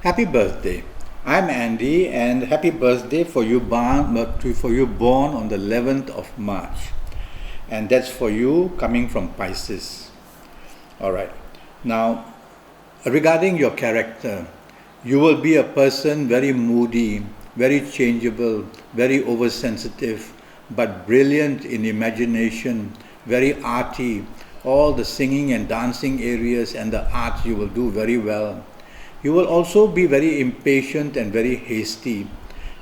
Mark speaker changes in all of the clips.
Speaker 1: Happy birthday. I'm Andy and happy birthday for you born on the 11th of March. And that's for you coming from Pisces. All right. Now, regarding your character, you will be a person very moody, very changeable, very oversensitive, but brilliant in imagination, very arty. All the singing and dancing areas and the arts you will do very well. You will also be very impatient and very hasty.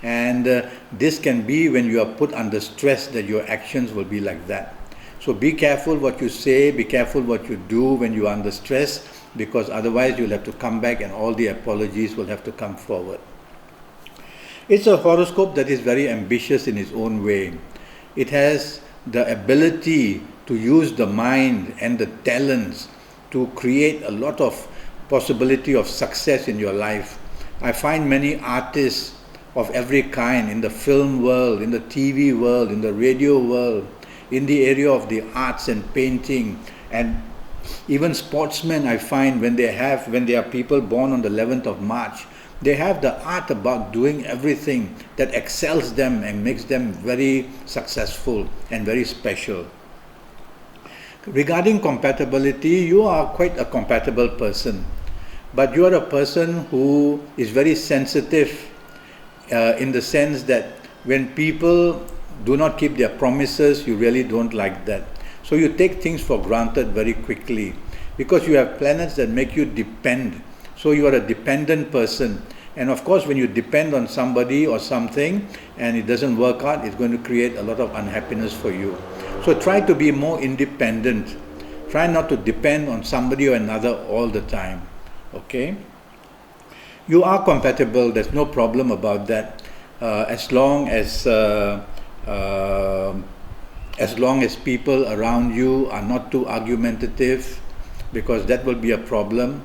Speaker 1: And this can be when you are put under stress that your actions will be like that. So be careful what you say, be careful what you do when you are under stress, because otherwise you'll have to come back and all the apologies will have to come forward. It's a horoscope that is very ambitious in its own way. It has the ability to use the mind and the talents to create a lot of possibility of success in your life. I find many artists of every kind in the film world, in the TV world, in the radio world, in the area of the arts and painting, and even sportsmen. I find when they are people born on the 11th of March, they have the art about doing everything that excels them and makes them very successful and very special. Regarding compatibility, you are quite a compatible person, but you are a person who is very sensitive in the sense that when people do not keep their promises, you really don't like that. So you take things for granted very quickly because you have planets that make you depend. So you are a dependent person. And of course, when you depend on somebody or something and it doesn't work out, it's going to create a lot of unhappiness for you. So try to be more independent. Try not to depend on somebody or another all the time. Okay? You are compatible. There's no problem about that. As long as people around you are not too argumentative, because that will be a problem.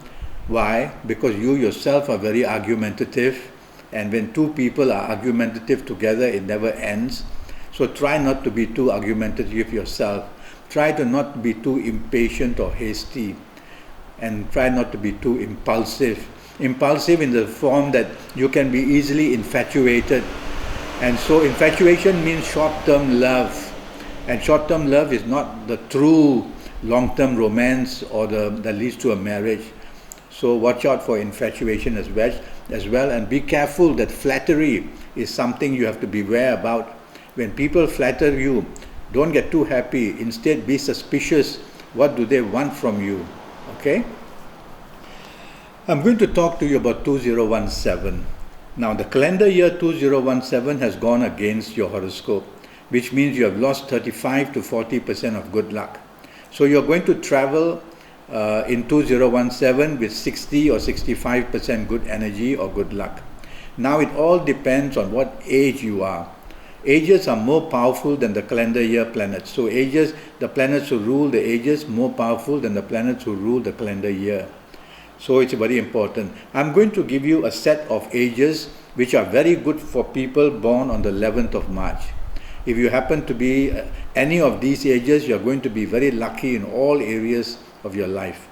Speaker 1: Why? Because you yourself are very argumentative, and when two people are argumentative together, it never ends. So try not to be too argumentative yourself. Try to not be too impatient or hasty, and try not to be too impulsive. Impulsive in the form that you can be easily infatuated. And so infatuation means short-term love. And short-term love is not the true long-term romance or that leads to a marriage. So watch out for infatuation as well, and be careful that flattery is something you have to beware about. When people flatter you, don't get too happy. Instead, be suspicious. What do they want from you? Okay? I'm going to talk to you about 2017. Now, the calendar year 2017 has gone against your horoscope, which means you have lost 35 to 40% of good luck. So you're going to travel in 2017 with 60 or 65% good energy or good luck. Now it all depends on what age you are. Ages are more powerful than the calendar year planets. So ages, the planets who rule the ages, more powerful than the planets who rule the calendar year. So it's very important. I'm going to give you a set of ages which are very good for people born on the 11th of March. If you happen to be any of these ages, you're going to be very lucky in all areas of your life.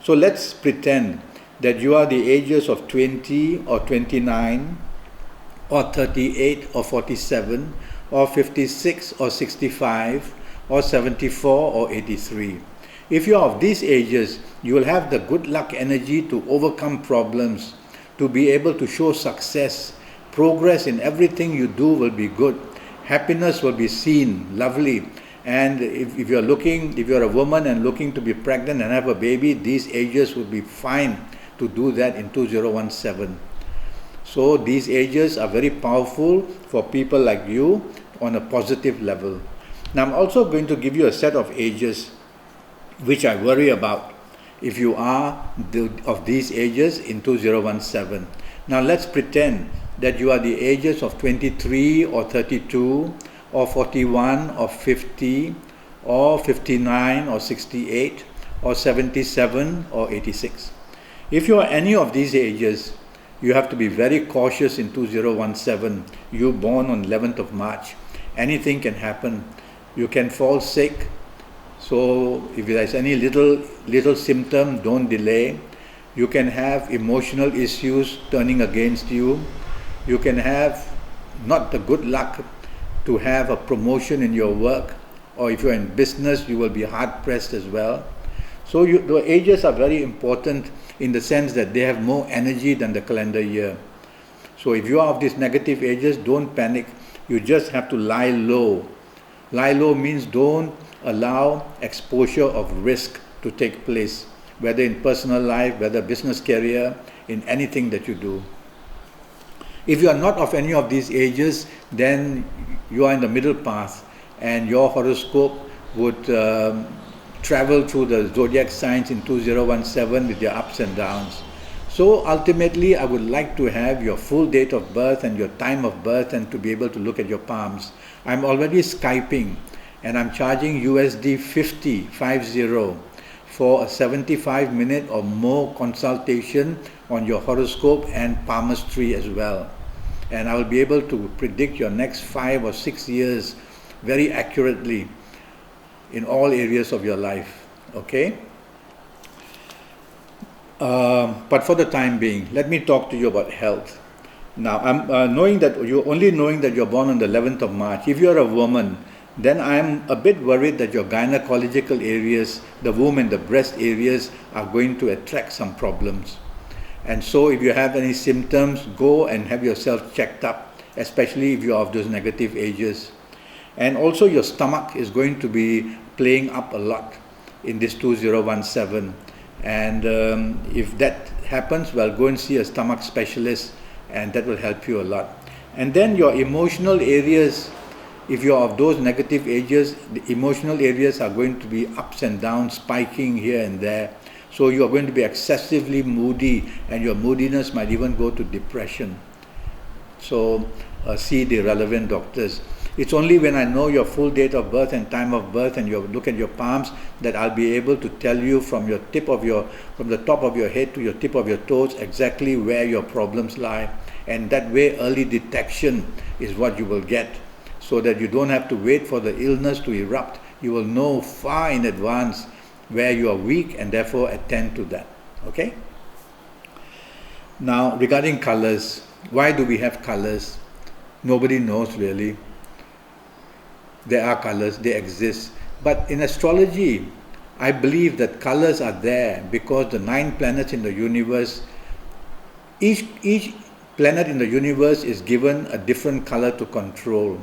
Speaker 1: So let's pretend that you are the ages of 20 or 29 or 38 or 47 or 56 or 65 or 74 or 83. If you are of these ages, you will have the good luck energy to overcome problems, to be able to show success. Progress in everything you do will be good. Happiness will be seen, lovely. And if you're a woman and looking to be pregnant and have a baby, these ages will be fine to do that in 2017. So these ages are very powerful for people like you on a positive level. Now I'm also going to give you a set of ages which I worry about if you are of these ages in 2017. Now let's pretend that you are the ages of 23 or 32 or 41 or 50 or 59 or 68 or 77 or 86. If you are any of these ages, you have to be very cautious in 2017. You born on 11th of March. Anything can happen. You can fall sick. So if there's any little symptom, don't delay. You can have emotional issues turning against you. You can have not the good luck to have a promotion in your work, or if you're in business, you will be hard pressed as well. So the ages are very important in the sense that they have more energy than the calendar year. So if you are of these negative ages, don't panic. You just have to lie low. Lie low means don't allow exposure of risk to take place, whether in personal life, whether business career, in anything that you do. If you are not of any of these ages, then you are in the middle path, and your horoscope would travel through the zodiac signs in 2017 with their ups and downs. So ultimately, I would like to have your full date of birth and your time of birth, and to be able to look at your palms. I'm already Skyping, and I'm charging USD 50 for a 75-minute or more consultation on your horoscope and palmistry as well. And I will be able to predict your next 5 or 6 years very accurately in all areas of your life. Okay? But for the time being, let me talk to you about health. Now, I'm knowing that you're born on the 11th of March. If you're a woman, then I'm a bit worried that your gynecological areas, the womb and the breast areas, are going to attract some problems. And so if you have any symptoms, go and have yourself checked up, especially if you're of those negative ages. And also your stomach is going to be playing up a lot in this 2017. And if that happens, well, go and see a stomach specialist, and that will help you a lot. And then your emotional areas, if you're of those negative ages, the emotional areas are going to be ups and downs, spiking here and there. So you're going to be excessively moody, and your moodiness might even go to depression. So see the relevant doctors. It's only when I know your full date of birth and time of birth, and you look at your palms, that I'll be able to tell you from the top of your head to your tip of your toes exactly where your problems lie. And that way, early detection is what you will get, so that you don't have to wait for the illness to erupt. You will know far in advance where you are weak, and therefore attend to that. Okay? Now, regarding colors, why do we have colors? Nobody knows really. There are colors, they exist. But in astrology, I believe that colors are there because the 9 planets in the universe, each planet in the universe is given a different color to control.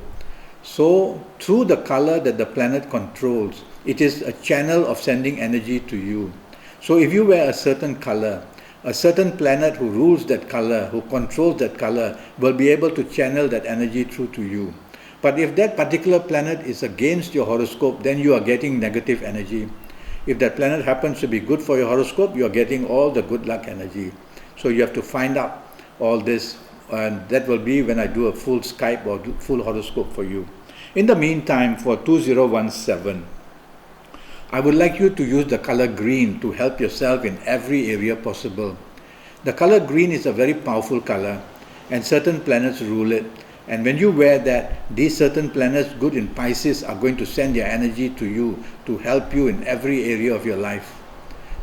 Speaker 1: So through the color that the planet controls, it is a channel of sending energy to you. So if you wear a certain color, a certain planet who rules that color, who controls that color, will be able to channel that energy through to you. But if that particular planet is against your horoscope, then you are getting negative energy. If that planet happens to be good for your horoscope, you are getting all the good luck energy. So you have to find out all this, and that will be when I do a full Skype or full horoscope for you. In the meantime, for 2017, I would like you to use the color green to help yourself in every area possible. The color green is a very powerful color, and certain planets rule it. And when you wear that, these certain planets, good in Pisces, are going to send their energy to you to help you in every area of your life.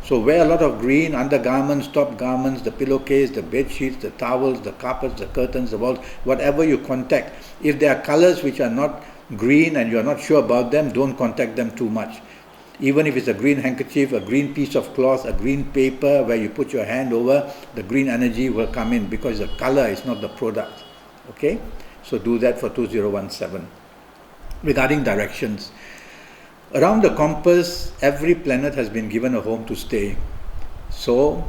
Speaker 1: So wear a lot of green, undergarments, top garments, the pillowcase, the bed sheets, the towels, the carpets, the curtains, the walls, whatever you contact. If there are colors which are not green and you are not sure about them, don't contact them too much. Even if it's a green handkerchief, a green piece of cloth, a green paper where you put your hand over, the green energy will come in because the color is not the product. Okay? So do that for 2017. Regarding directions, around the compass, every planet has been given a home to stay. So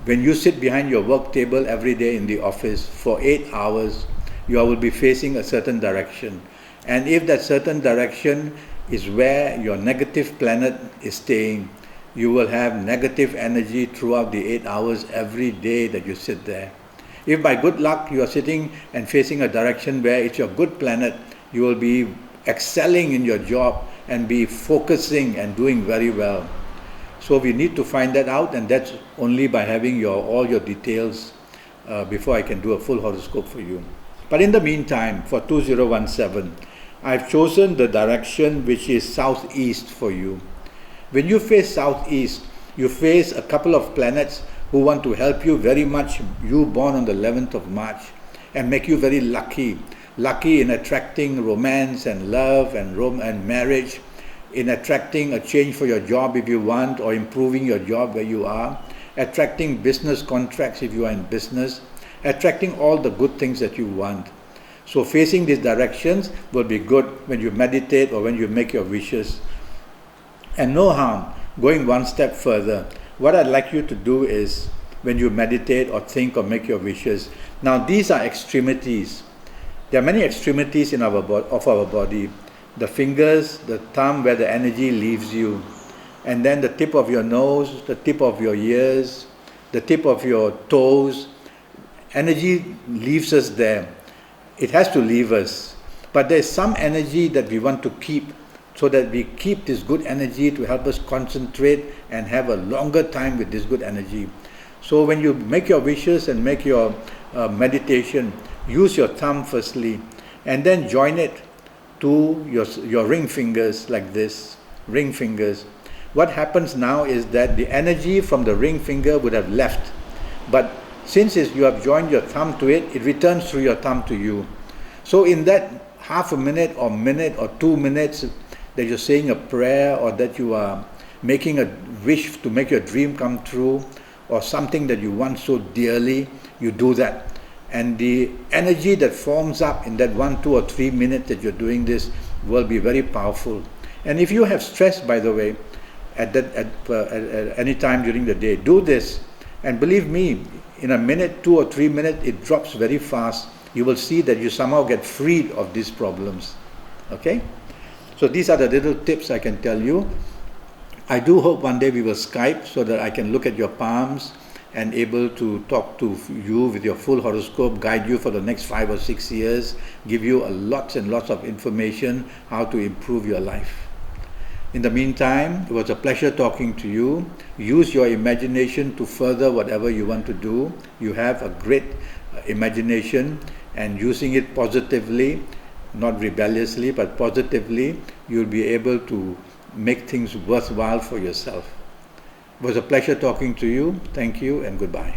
Speaker 1: when you sit behind your work table every day in the office for 8 hours, you will be facing a certain direction. And if that certain direction is where your negative planet is staying, you will have negative energy throughout the 8 hours every day that you sit there. If by good luck you are sitting and facing a direction where it's your good planet, you will be excelling in your job and be focusing and doing very well. So we need to find that out, and that's only by having all your details before I can do a full horoscope for you. But in the meantime, for 2017, I've chosen the direction which is southeast for you. When you face southeast, you face a couple of planets who want to help you very much, you born on the 11th of March, and make you very lucky. Lucky in attracting romance and love and marriage, in attracting a change for your job if you want, or improving your job where you are, attracting business contracts if you are in business, attracting all the good things that you want. So facing these directions will be good when you meditate or when you make your wishes. And no harm going one step further. What I'd like you to do is, when you meditate or think or make your wishes, now these are extremities. There are many extremities in of our body. The fingers, the thumb where the energy leaves you, and then the tip of your nose, the tip of your ears, the tip of your toes. Energy leaves us there. It has to leave us. But there's some energy that we want to keep, so that we keep this good energy to help us concentrate and have a longer time with this good energy. So when you make your wishes and make your meditation, use your thumb firstly, and then join it to your ring fingers like this, ring fingers. What happens now is that the energy from the ring finger would have left, but since you have joined your thumb to it, it returns through your thumb to you. So in that half a minute or 2 minutes that you're saying a prayer, or that you are making a wish to make your dream come true, or something that you want so dearly, you do that. And the energy that forms up in that 1, 2 or 3 minutes that you're doing this will be very powerful. And if you have stress, by the way, at any time during the day, do this, and believe me, in a minute, 2 or 3 minutes, it drops very fast. You will see that you somehow get freed of these problems. Okay? So these are the little tips I can tell you. I do hope one day we will Skype so that I can look at your palms and able to talk to you with your full horoscope, guide you for the next 5 or 6 years, give you lots and lots of information how to improve your life. In the meantime, it was a pleasure talking to you. Use your imagination to further whatever you want to do. You have a great imagination, and using it positively, not rebelliously, but positively, you'll be able to make things worthwhile for yourself. It was a pleasure talking to you. Thank you and goodbye.